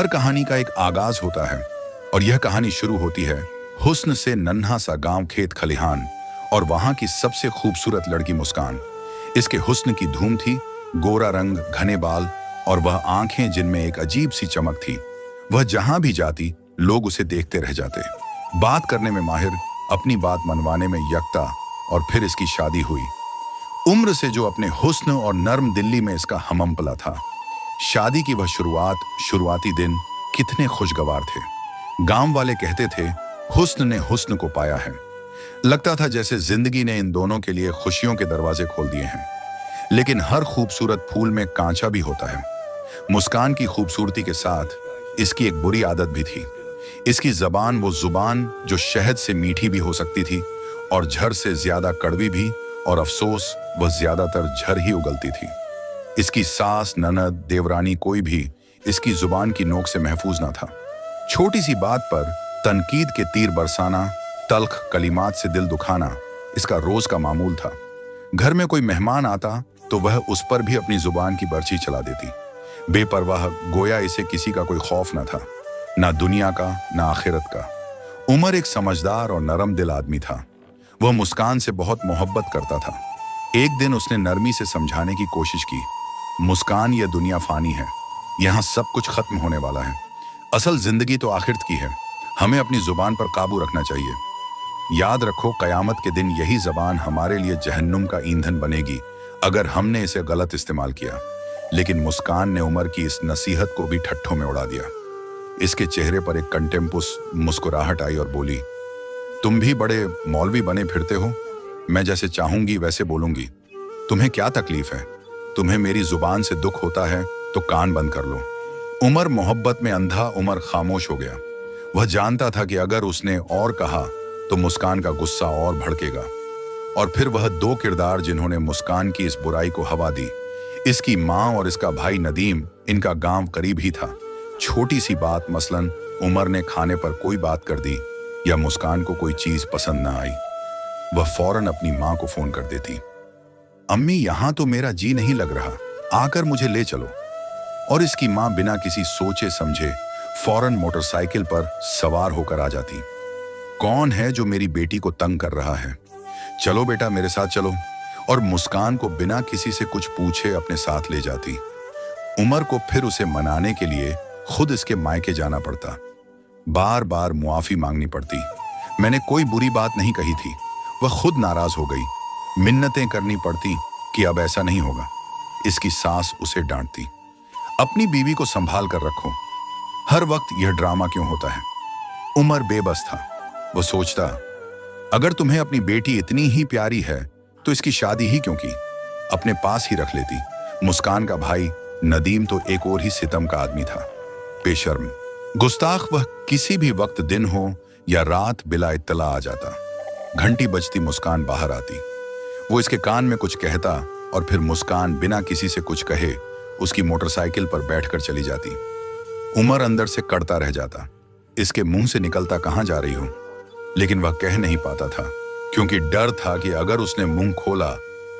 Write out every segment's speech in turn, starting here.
हर कहानी का एक आगाज होता है और यह कहानी शुरू होती है हुस्न से। नन्हा सा गांव, खेत खलिहान और वहां की सबसे खूबसूरत लड़की मुस्कान। इसके हुस्न की धूम थी, गोरा रंग, घने बाल और वह आंखें जिनमें एक अजीब सी चमक थी। वह जहां भी जाती लोग उसे देखते रह जाते। बात करने में माहिर, अपनी बात मनवाने में यकता, और फिर इसकी शादी हुई। उम्र से जो अपने हुस्न और नर्म दिल्ली में इसका हमम पला था। शादी की वह शुरुआती दिन कितने खुशगवार थे। गांव वाले कहते थे हुस्न ने हुस्न को पाया है। लगता था जैसे जिंदगी ने इन दोनों के लिए खुशियों के दरवाजे खोल दिए हैं। लेकिन हर खूबसूरत फूल में कांचा भी होता है। मुस्कान की खूबसूरती के साथ इसकी एक बुरी आदत भी थी। इसकी जबान, वो जुबान जो शहद से मीठी भी हो सकती थी और झर से ज्यादा कड़वी भी, और अफसोस वह ज्यादातर झर ही उगलती थी। इसकी सास, ननद, देवरानी, कोई भी इसकी जुबान की नोक से महफूज ना था। छोटी सी बात पर तनकीद के तीर बरसाना, तल्ख कलिमात से दिल दुखाना इसका रोज का मामूल था। घर में कोई मेहमान आता तो वह उस पर भी अपनी जुबान की बर्छी चला देती, बेपरवाह, गोया इसे किसी का कोई खौफ न था, ना दुनिया का ना आखिरत का। उमर एक समझदार और नरम दिल आदमी था। वह मुस्कान से बहुत मोहब्बत करता था। एक दिन उसने नरमी से समझाने की कोशिश की, मुस्कान, यह दुनिया फानी है, यहाँ सब कुछ खत्म होने वाला है। असल जिंदगी तो आखिरत की है। हमें अपनी जुबान पर काबू रखना चाहिए। याद रखो, कयामत के दिन यही जबान हमारे लिए जहन्नुम का ईंधन बनेगी अगर हमने इसे गलत इस्तेमाल किया। लेकिन मुस्कान ने उमर की इस नसीहत को भी ठट्ठों में उड़ा दिया। इसके चेहरे पर एक कंटेम्पुस मुस्कुराहट आई और बोली, तुम भी बड़े मौलवी बने फिरते हो। मैं जैसे चाहूंगी वैसे बोलूंगी। तुम्हें क्या तकलीफ है? तुम्हें मेरी जुबान से दुख होता है तो कान बंद कर लो। उमर मोहब्बत में अंधा, उमर खामोश हो गया। वह जानता था कि अगर उसने और कहा तो मुस्कान का गुस्सा और भड़केगा। और फिर वह दो किरदार जिन्होंने मुस्कान की इस बुराई को हवा दी, इसकी माँ और इसका भाई नदीम, इनका गांव करीब ही था। छोटी सी बात, मसलन उमर ने खाने पर कोई बात कर दी या मुस्कान को कोई चीज पसंद ना आई, वह फौरन अपनी माँ को फोन कर देती, अम्मी यहां तो मेरा जी नहीं लग रहा, आकर मुझे ले चलो। और इसकी माँ बिना किसी सोचे समझे फौरन मोटरसाइकिल पर सवार होकर आ जाती। कौन है जो मेरी बेटी को तंग कर रहा है? चलो बेटा मेरे साथ चलो। और मुस्कान को बिना किसी से कुछ पूछे अपने साथ ले जाती। उमर को फिर उसे मनाने के लिए खुद इसके मायके जाना पड़ता। बार बार मुआफी मांगनी पड़ती। मैंने कोई बुरी बात नहीं कही थी। वह खुद नाराज हो गई। मिन्नतें करनी पड़ती कि अब ऐसा नहीं होगा। इसकी सास उसे डांटती, अपनी बीवी को संभाल कर रखो, हर वक्त यह ड्रामा क्यों होता है? उमर बेबस था। वो सोचता, अगर तुम्हें अपनी बेटी इतनी ही प्यारी है तो इसकी शादी ही क्यों की, अपने पास ही रख लेती। मुस्कान का भाई नदीम तो एक और ही सितम का आदमी था, बेशर्म, गुस्ताख। वह किसी भी वक्त, दिन हो या रात, बिला इत्तला आ जाता। घंटी बजती, मुस्कान बाहर आती। वो इसके कान में कुछ कहता और फिर मुस्कान बिना किसी से कुछ कहे उसकी मोटरसाइकिल पर बैठकर चली जाती। उमर अंदर से कड़ता रह जाता, इसके मुंह से निकलता कहां जा रही हो, लेकिन वह कह नहीं पाता था, क्योंकि डर था कि अगर उसने मुंह खोला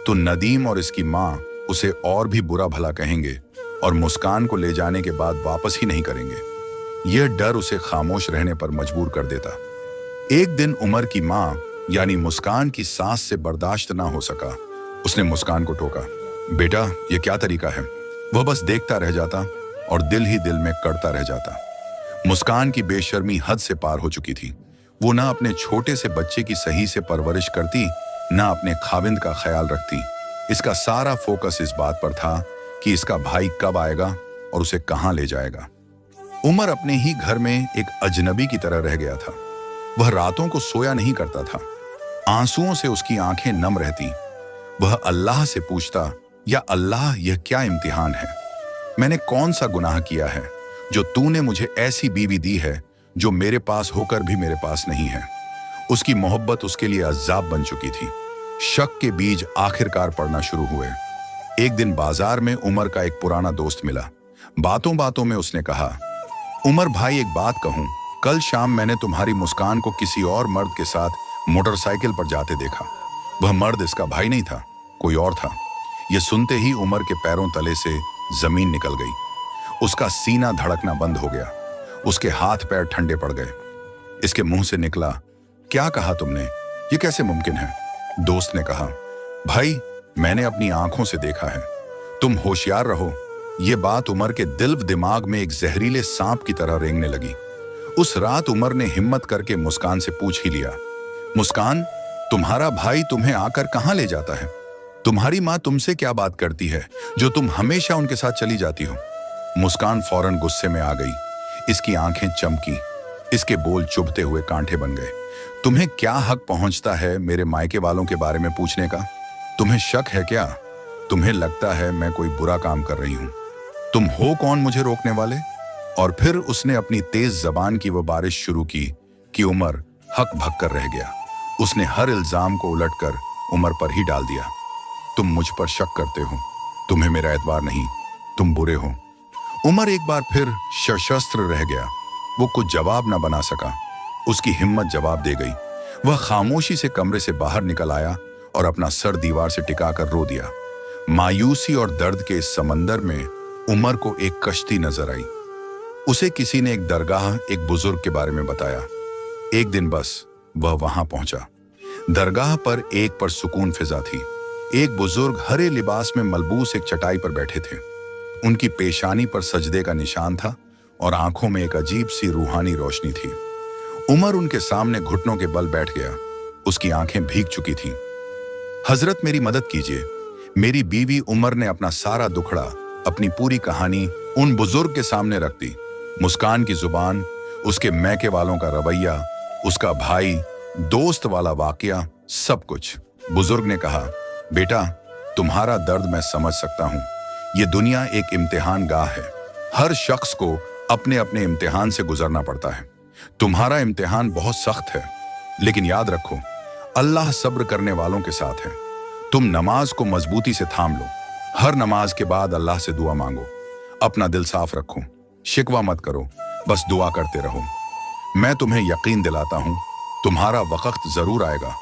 तो नदीम और इसकी माँ उसे और भी बुरा भला कहेंगे और मुस्कान को ले जाने के बाद वापस ही नहीं करेंगे। यह डर उसे खामोश रहने पर मजबूर कर देता। एक दिन उमर की माँ यानी मुस्कान की सास से बर्दाश्त ना हो सका। उसने मुस्कान को टोका, बेटा ये क्या तरीका है? वह बस देखता रह जाता और दिल ही दिल में कड़ता रह जाता। मुस्कान की बेशर्मी हद से पार हो चुकी थी। वो ना अपने छोटे से बच्चे की सही से परवरिश करती, ना अपने खाविंद का ख्याल रखती। इसका सारा फोकस इस बात पर था कि इसका भाई कब आएगा और उसे कहां ले जाएगा। उमर अपने ही घर में एक अजनबी की तरह रह गया था। वह रातों को सोया नहीं करता था। आंसुओं से उसकी आंखें नम रहती। वह अल्लाह से पूछता, या अल्लाह यह क्या इम्तिहान है? मैंने कौन सा गुनाह किया है जो तूने मुझे ऐसी बीवी दी है जो मेरे पास होकर भी मेरे पास नहीं है? उसकी मोहब्बत उसके लिए अज़ाब बन चुकी थी। शक के बीज आखिरकार पड़ना शुरू हुए। एक दिन बाजार में उमर का एक पुराना दोस्त मिला। बातों बातों में उसने कहा, उमर भाई एक बात कहूं, कल शाम मैंने तुम्हारी मुस्कान को किसी और मर्द के साथ मोटरसाइकिल पर जाते देखा। वह मर्द इसका भाई नहीं था, कोई और था। यह सुनते ही उमर के पैरों तले से जमीन निकल गई। उसका सीना धड़कना बंद हो गया, उसके हाथ पैर ठंडे पड़ गए। इसके मुंह से निकला, क्या कहा तुमने? ये कैसे मुमकिन है? दोस्त ने कहा, भाई मैंने अपनी आंखों से देखा है, तुम होशियार रहो। ये बात उमर के दिल दिमाग में एक जहरीले सांप की तरह रेंगने लगी। उस रात उमर ने हिम्मत करके मुस्कान से पूछ ही लिया, मुस्कान, तुम्हारा भाई तुम्हें आकर कहां ले जाता है? तुम्हारी माँ तुमसे क्या बात करती है जो तुम हमेशा उनके साथ चली जाती हो? मुस्कान फौरन गुस्से में आ गई, इसकी आंखें चमकी, इसके बोल चुभते हुए कांटे बन गए। तुम्हें क्या हक पहुंचता है मेरे मायके वालों के बारे में पूछने का? तुम्हें शक है क्या? तुम्हें लगता है मैं कोई बुरा काम कर रही हूं? तुम हो कौन मुझे रोकने वाले? और फिर उसने अपनी तेज जबान की वो बारिश शुरू की कि उमर हक भक कर रह गया। उसने हर इल्जाम को उलटकर उमर पर ही डाल दिया। तुम मुझ पर शक करते हो, तुम्हें मेरा एतबार नहीं, तुम बुरे हो। उमर एक बार फिर सशस्त्र रह गया। वो कुछ जवाब ना बना सका। उसकी हिम्मत जवाब दे गई। वह खामोशी से कमरे से बाहर निकल आया और अपना सर दीवार से टिकाकर रो दिया। मायूसी और दर्द के इस समंदर में उमर को एक कश्ती नजर आई। उसे किसी ने एक दरगाह, एक बुजुर्ग के बारे में बताया। एक दिन बस वह वहां पहुंचा। दरगाह पर एक सुकून फिजा थी। एक बुजुर्ग हरे लिबास में मलबूस एक चटाई पर बैठे थे। उनकी पेशानी पर सजदे का निशान था और आंखों में एक अजीब सी रूहानी रोशनी थी। उमर उनके सामने घुटनों के बल बैठ गया। उसकी आंखें भीग चुकी थीं। हजरत मेरी मदद कीजिए। मेरी बीवी उमर ने अपना सारा दुखड़ा, अपनी पूरी कहानी उन बुजुर्ग के सामने रख दी। मुस्कान की जुबान, उसके मैके वालों का रवैया, उसका भाई दोस्त वाला वाकया, सब कुछ। बुजुर्ग ने कहा, बेटा तुम्हारा दर्द मैं समझ सकता हूं। ये दुनिया एक इम्तिहान गाह है। हर शख्स को अपने अपने इम्तिहान से गुजरना पड़ता है। तुम्हारा इम्तिहान बहुत सख्त है, लेकिन याद रखो अल्लाह सब्र करने वालों के साथ है। तुम नमाज को मजबूती से थाम लो। हर नमाज के बाद अल्लाह से दुआ मांगो। अपना दिल साफ रखो, शिकवा मत करो, बस दुआ करते रहो। मैं तुम्हें यकीन दिलाता हूं तुम्हारा वक्त जरूर आएगा।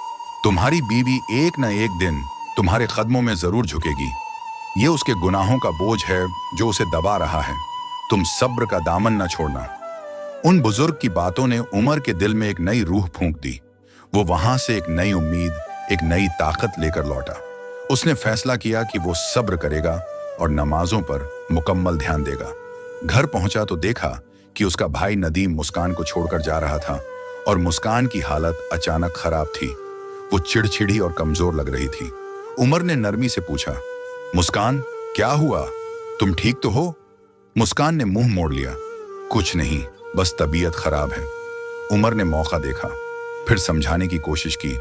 तुम्हारी बीवी एक न एक दिन तुम्हारे कदमों में जरूर झुकेगी। ये उसके गुनाहों का बोझ है जो उसे दबा रहा है। तुम सब्र का दामन न छोड़ना। उन बुजुर्ग की बातों ने उमर के दिल में एक नई रूह फूंक दी। वो वहां से एक नई उम्मीद, एक नई ताकत लेकर लौटा। उसने फैसला किया कि वो सब्र करेगा और नमाजों पर मुकम्मल ध्यान देगा। घर पहुंचा तो देखा कि उसका भाई नदीम मुस्कान को छोड़कर जा रहा था और मुस्कान की हालत अचानक खराब थी। वो चिड़चिड़ी और कमजोर लग रही थी। उमर ने नरमी से पूछा, मुस्कान क्या हुआ? तुम ठीक तो हो? मुस्कान ने मुंह मोड़ लिया, कुछ नहीं, बस तबीयत खराब है। उमर ने मौका देखा, फिर समझाने की कोशिश की,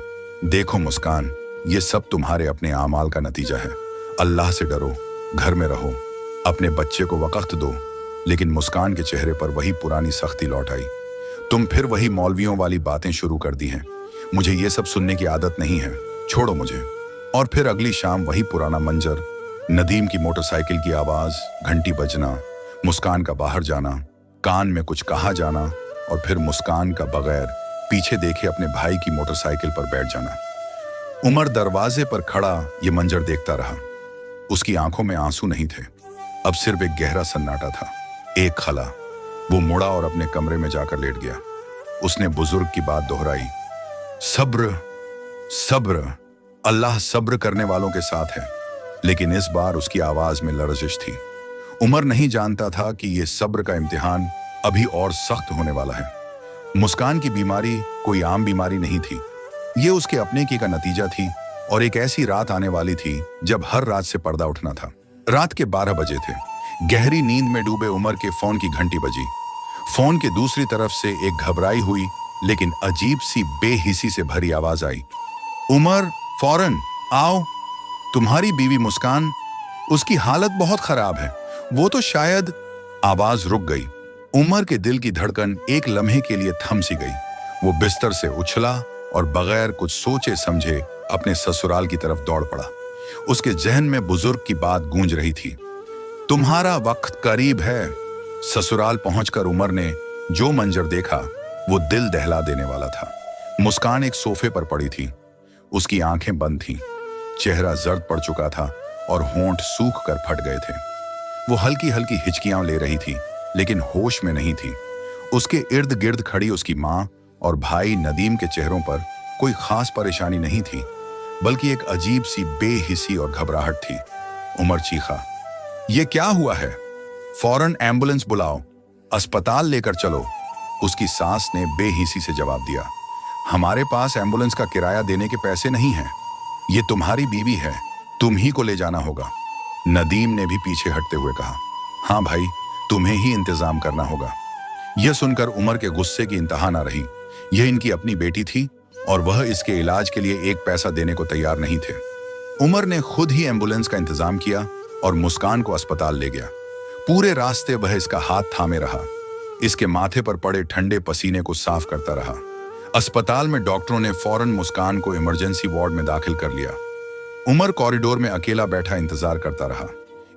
देखो मुस्कान, ये सब तुम्हारे अपने आमाल का नतीजा है। अल्लाह से डरो, घर में रहो, अपने बच्चे को वक्त दो। लेकिन मुस्कान के चेहरे पर वही पुरानी सख्ती लौट आई। तुम फिर वही मौलवियों वाली बातें शुरू कर दी हैं। मुझे ये सब सुनने की आदत नहीं है, छोड़ो मुझे। और फिर अगली शाम वही पुराना मंजर, नदीम की मोटरसाइकिल की आवाज, घंटी बजना, मुस्कान का बाहर जाना, कान में कुछ कहा जाना और फिर मुस्कान का बगैर पीछे देखे अपने भाई की मोटरसाइकिल पर बैठ जाना। उमर दरवाजे पर खड़ा ये मंजर देखता रहा। उसकी आंखों में आंसू नहीं थे, अब सिर्फ एक गहरा सन्नाटा था। एक खला। वो मुड़ा और अपने कमरे में जाकर लेट गया। उसने बुजुर्ग की बात दोहराई, सब्र सब्र, अल्लाह सब्र करने वालों के साथ है। लेकिन इस बार उसकी आवाज में लरजिश थी। उमर नहीं जानता था कि यह सब्र का इम्तिहान अभी और सख्त होने वाला है। मुस्कान की बीमारी कोई आम बीमारी नहीं थी। ये उसके अपने की का नतीजा थी और एक ऐसी रात आने वाली थी जब हर रात से पर्दा उठना था। रात के 12 बजे थे। गहरी नींद में डूबे उमर के फोन की घंटी बजी। फोन के दूसरी तरफ से एक घबराई हुई लेकिन अजीब सी बेहिसी से भरी आवाज आई, उमर फौरन आओ, तुम्हारी बीवी मुस्कान, उसकी हालत बहुत खराब है, वो तो शायद। आवाज रुक गई। उमर के दिल की धड़कन एक लम्हे के लिए थम सी गई। वो बिस्तर से उछला और बगैर कुछ सोचे समझे अपने ससुराल की तरफ दौड़ पड़ा। उसके जहन में बुजुर्ग की बात गूंज रही थी, तुम्हारा वक्त करीब है। ससुराल पहुंचकर उमर ने जो मंजर देखा वो दिल दहला देने वाला था। मुस्कान एक सोफे पर पड़ी थी। उसकी आंखें बंद थीं, चेहरा जर्द पड़ चुका था और होंठ सूख कर फट गए थे। वो हल्की हल्की हिचकियां ले रही थी, लेकिन होश में नहीं थी। उसके इर्द गिर्द खड़ी उसकी माँ और भाई नदीम के चेहरों पर कोई खास परेशानी नहीं थी, बल्कि एक अजीब सी बेहिसी और घबराहट थी। उमर चीखा, ये क्या हुआ है? फौरन एम्बुलेंस बुलाओ, अस्पताल लेकर चलो। उसकी सास ने बेहिसी से जवाब दिया, हमारे पास एम्बुलेंस का किराया देने के पैसे नहीं हैं। ये तुम्हारी बीवी है, तुम ही को ले जाना होगा। नदीम ने भी पीछे हटते हुए कहा, हाँ भाई, तुम्हें ही इंतजाम करना होगा। यह सुनकर उमर के गुस्से की इंतहा ना रही। यह इनकी अपनी बेटी थी और वह इसके इलाज के लिए एक पैसा देने को तैयार नहीं थे। उमर ने खुद ही एम्बुलेंस का इंतजाम किया और मुस्कान को अस्पताल ले गया। पूरे रास्ते वह इसका हाथ थामे रहा, इसके माथे पर पड़े ठंडे पसीने को साफ करता रहा। अस्पताल में डॉक्टरों ने फौरन मुस्कान को इमरजेंसी वार्ड में दाखिल कर लिया। उमर कॉरिडोर में अकेला बैठा इंतजार करता रहा।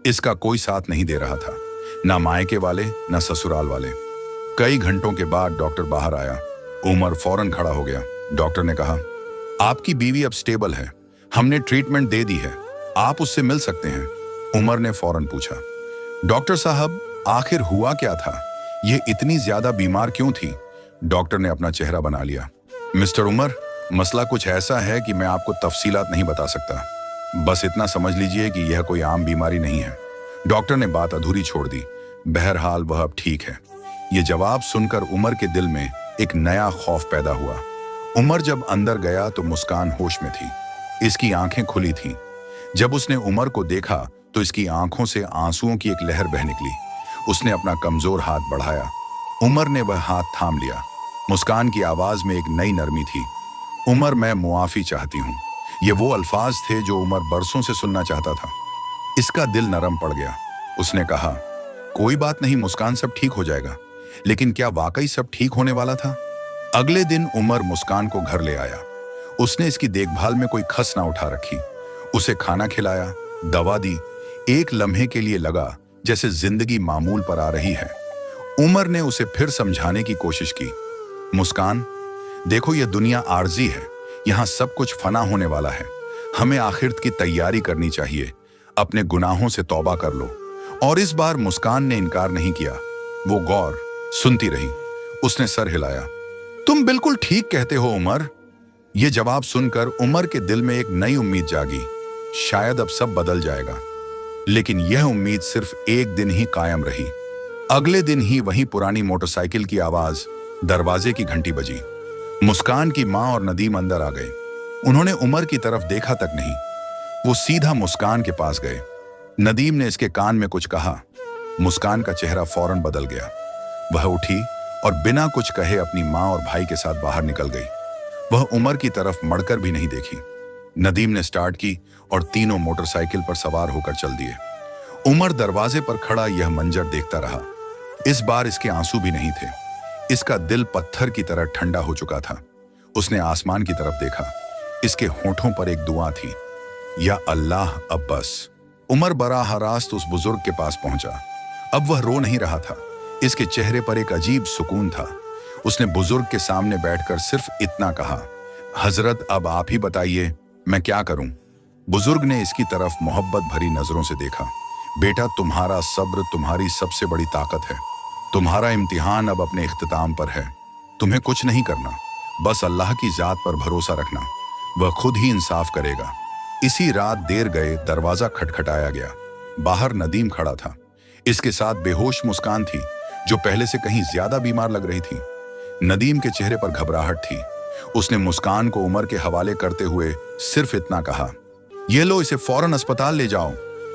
इसका कोई साथ नहीं दे रहा था, ना मायके वाले ना ससुराल वाले। कई घंटों के बाद डॉक्टर बाहर आया। उमर फौरन खड़ा हो गया। डॉक्टर ने कहा, आपकी बीवी अब स्टेबल है, हमने ट्रीटमेंट दे दी है, आप उससे मिल सकते हैं। उमर ने फौरन पूछा, डॉक्टर साहब, आखिर हुआ क्या था? ये इतनी ज्यादा बीमार क्यों थी? डॉक्टर ने अपना चेहरा बना लिया। मिस्टर उमर, मसला कुछ ऐसा है कि मैं आपको तफसीलात नहीं बता सकता। बस इतना समझ लीजिए कि यह कोई आम बीमारी नहीं है। डॉक्टर ने बात अधूरी छोड़ दी। बहरहाल वह अब ठीक है। ये जवाब सुनकर उमर के दिल में एक नया खौफ पैदा हुआ। उमर जब अंदर गया तो मुस्कान होश में थी। इसकी आंखें खुली थीं। जब उसने उमर को देखा तो इसकी आंखों से आंसुओं की एक लहर बह निकली। उसने अपना कमजोर हाथ बढ़ाया। उमर ने वह हाथ थाम लिया। मुस्कान की आवाज में एक नई नरमी थी। उमर, मैं मुआफी चाहती हूँ। ये वो अल्फाज थे जो उमर बरसों से सुनना चाहता था। इसका दिल नरम पड़ गया। उसने कहा, कोई बात नहीं मुस्कान, सब ठीक हो जाएगा। लेकिन क्या वाकई सब ठीक होने वाला था? अगले दिन उमर मुस्कान को घर ले आया। उसने इसकी देखभाल में कोई खस ना उठा रखी। उसे खाना खिलाया, दवा दी। एक लम्हे के लिए लगा जैसे जिंदगी मामूल पर आ रही है। उमर ने उसे फिर समझाने की कोशिश की। मुस्कान, देखो, यह दुनिया आर्जी है, यहाँ सब कुछ फना होने वाला है। हमें आखिरत की तैयारी करनी चाहिए। अपने गुनाहों से तौबा कर लो। और इस बार मुस्कान ने इनकार नहीं किया। वो गौर सुनती रही। उसने सर हिलाया। तुम बिल्कुल ठीक कहते हो उमर। यह जवाब सुनकर उमर के दिल में एक नई उम्मीद जागी। शायद अब सब बदल जाएगा। लेकिन यह उम्मीद सिर्फ एक दिन ही कायम रही। अगले दिन ही वही पुरानी मोटरसाइकिल की आवाज, दरवाजे की घंटी बजी। मुस्कान की माँ और नदीम अंदर आ गए। उन्होंने उमर की तरफ देखा तक नहीं। वो सीधा मुस्कान के पास गए। नदीम ने इसके कान में कुछ कहा। मुस्कान का चेहरा फौरन बदल गया। वह उठी और बिना कुछ कहे अपनी माँ और भाई के साथ बाहर निकल गई। वह उमर की तरफ मड़कर भी नहीं देखी। नदीम ने स्टार्ट की और तीनों मोटरसाइकिल पर सवार होकर चल दिए। उमर दरवाजे पर खड़ा यह मंजर देखता रहा। इस बार इसके आंसू भी नहीं थे। इसका दिल पत्थर की तरह ठंडा हो चुका था। उसने आसमान की तरफ देखा। इसके होठों पर एक दुआ थी, या अल्लाह अब बस। उमर बराह रास्त उस बुजुर्ग के पास पहुंचा। अब वह रो नहीं रहा था। इसके चेहरे पर एक अजीब सुकून था। उसने बुजुर्ग के सामने बैठकर सिर्फ इतना कहा, हजरत, अब आप ही बताइए, मैं क्या करूं? बुजुर्ग ने इसकी तरफ मोहब्बत भरी नजरों से देखा। बेटा, तुम्हारा सब्र तुम्हारी सबसे बड़ी ताकत है। तुम्हारा इम्तिहान अब अपने इख्तिताम पर है। तुम्हें कुछ नहीं करना, बस अल्लाह की जात पर भरोसा रखना। वह खुद ही इंसाफ करेगा। इसी रात देर गए दरवाजा खटखटाया गया। बाहर नदीम खड़ा था। इसके साथ बेहोश मुस्कान थी, जो पहले से कहीं ज्यादा बीमार लग रही थी। नदीम के चेहरे पर घबराहट थी। उसने मुस्कान को उमर के हवाले करते हुए सिर्फ इतना कहा, ये लो, इसे फौरन अस्पताल ले जाओ।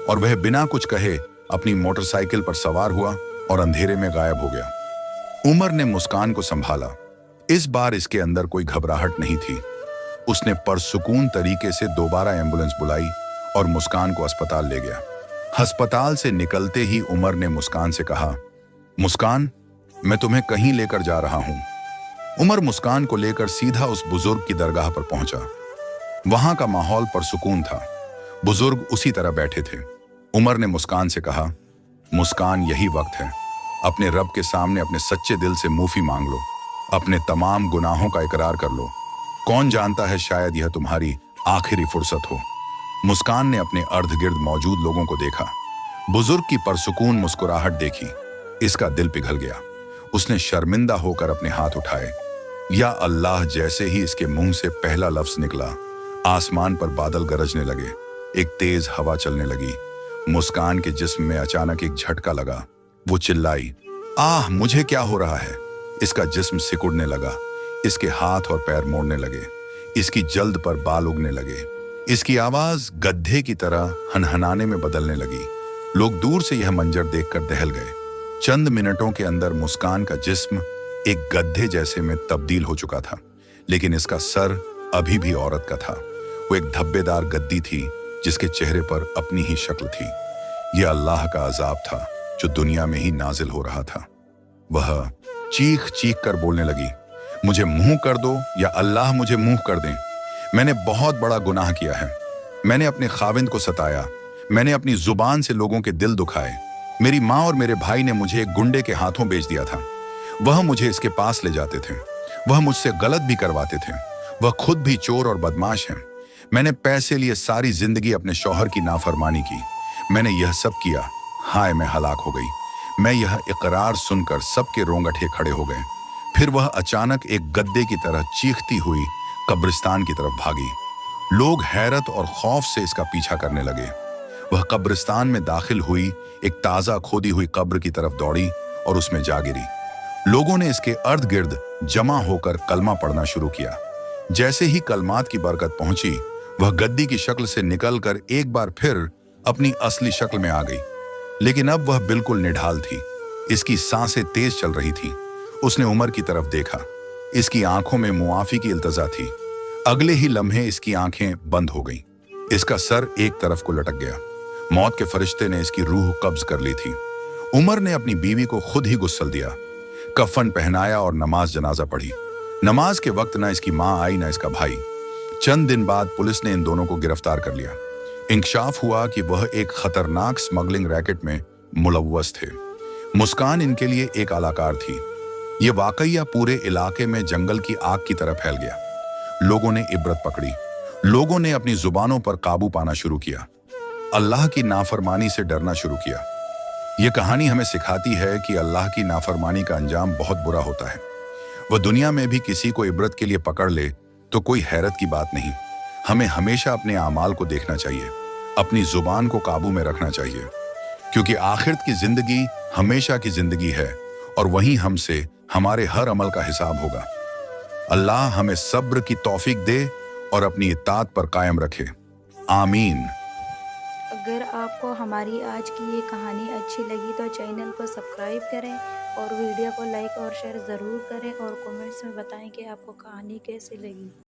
और वह बिना कुछ कहे अपनी मोटरसाइकिल पर सवार हुआ और अंधेरे में गायब हो गया। उमर ने मुस्कान को संभाला। इस बार इसके अंदर कोई घबराहट नहीं थी। उसने परसुकून तरीके से दोबारा एम्बुलेंस बुलाई और मुस्कान को अस्पताल ले गया। अस्पताल से निकलते ही उमर ने मुस्कान से कहा, मुस्कान, मैं तुम्हें कहीं लेकर जा रहा हूं। उमर मुस्कान को लेकर सीधा उस बुजुर्ग की दरगाह पर पहुंचा। वहां का माहौल परसुकून था। बुजुर्ग उसी तरह बैठे थे। उमर ने मुस्कान से कहा, मुस्कान, यही वक्त है। अपने रब के सामने अपने सच्चे दिल से माफी मांग लो। अपने तमाम गुनाहों का इकरार कर लो। कौन जानता है, शायद यह तुम्हारी आखिरी फुर्सत हो। मुस्कान ने अपने अर्ध गिर्द मौजूद लोगों को देखा। बुजुर्ग की परसुकून मुस्कुराहट देखी, इसका दिल पिघल गया। उसने शर्मिंदा होकर अपने हाथ उठाए। या अल्लाह, जैसे ही इसके मुंह से पहला लफ्ज निकला, आसमान पर बादल गरजने लगे, एक तेज हवा चलने लगी। मुस्कान के जिस्म में अचानक एक झटका लगा। वो चिल्लाई, आह, मुझे क्या हो रहा है? इसका जिस्म सिकुड़ने लगा, इसके हाथ और पैर मोड़ने लगे, इसकी जल्द पर बाल उगने लगे। इसकी आवाज गड्ढे की तरह हनहनाने में बदलने लगी। लोग दूर से यह मंजर देखकर दहल गए। चंद मिनटों के अंदर मुस्कान का जिस्म एक गड्ढे जैसे में तब्दील हो चुका था, लेकिन इसका सर अभी भी औरत का था। वो एक धब्बेदार गद्दी थी जिसके चेहरे पर अपनी ही शक्ल थी। यह अल्लाह का अजाब था जो दुनिया में ही नाजिल हो रहा था। वह चीख चीख कर बोलने लगी, मुझे मुंह कर दो या अल्लाह मुझे मुंह कर दें। मैंने बहुत बड़ा गुनाह किया है। मैंने अपने खाविंद को सताया। मैंने अपनी जुबान से लोगों के दिल दुखाए। मेरी माँ और मेरे भाई ने मुझे एक गुंडे के हाथों बेच दिया था। वह मुझे इसके पास ले जाते थे। वह मुझसे गलत भी करवाते थे। वह खुद भी चोर और बदमाश है। मैंने पैसे लिए सारी जिंदगी अपने शौहर की नाफरमानी की। मैंने यह सब किया। हाय, मैं हलाक हो गई। मैं यह इकरार सुनकर सबके रोंगटे खड़े हो गए। फिर वह अचानक एक गद्दे की तरह चीखती हुई कब्रिस्तान की तरफ भागी। लोग हैरत और खौफ से इसका पीछा करने लगे। वह कब्रिस्तान में दाखिल हुई, एक ताजा खोदी हुई कब्र की तरफ दौड़ी और उसमें जा गिरी। लोगों ने इसके अर्द गिर्द जमा होकर कलमा पढ़ना शुरू किया। जैसे ही कलमात की बरकत पहुंची, वह गद्दी की शक्ल से निकलकर एक बार फिर अपनी असली शक्ल में आ गई। लेकिन अब वह बिल्कुल निढाल थी। इसकी सांसें तेज चल रही थी। उसने उमर की तरफ देखा। इसकी आंखों में मुआफी की इल्तजा थी। अगले ही लम्हे इसकी आंखें बंद हो गईं। इसका सर एक तरफ को लटक गया। मौत के फरिश्ते ने इसकी रूह कब्ज कर ली थी। उमर ने अपनी बीवी को खुद ही गुस्ल दिया, कफन पहनाया और नमाज जनाजा पढ़ी। नमाज के वक्त ना इसकी माँ आई ना इसका भाई। चंद दिन बाद पुलिस ने इन दोनों को गिरफ्तार कर लिया। इंकशाफ हुआ कि वह एक खतरनाक स्मगलिंग रैकेट में मुलव्वस थे। मुस्कान इनके लिए एक अलाकार थी। ये वाकया पूरे इलाके में जंगल की आग की तरह फैल गया। लोगों ने इबरत पकड़ी। लोगों ने अपनी जुबानों पर काबू पाना शुरू किया। अल्लाह की नाफरमानी से डरना शुरू किया। यह कहानी हमें सिखाती है कि अल्लाह की नाफरमानी का अंजाम बहुत बुरा होता है। वह दुनिया में भी किसी को इबरत के लिए पकड़ ले तो कोई हैरत की बात नहीं। हमें हमेशा अपने आमाल को देखना चाहिए, अपनी जुबान को काबू में रखना चाहिए, क्योंकि आखिरत की जिंदगी हमेशा की जिंदगी है और वहीं हमसे हमारे हर अमल का हिसाब होगा। अल्लाह हमें सब्र की तौफीक दे और अपनी इत्तात पर कायम रखे। आमीन। अगर आपको हमारी आज की ये कहानी अच्छी लगी तो चैनल को सब्सक्राइब करें और वीडियो को लाइक और शेयर ज़रूर करें और कमेंट्स में बताएं कि आपको कहानी कैसी लगी।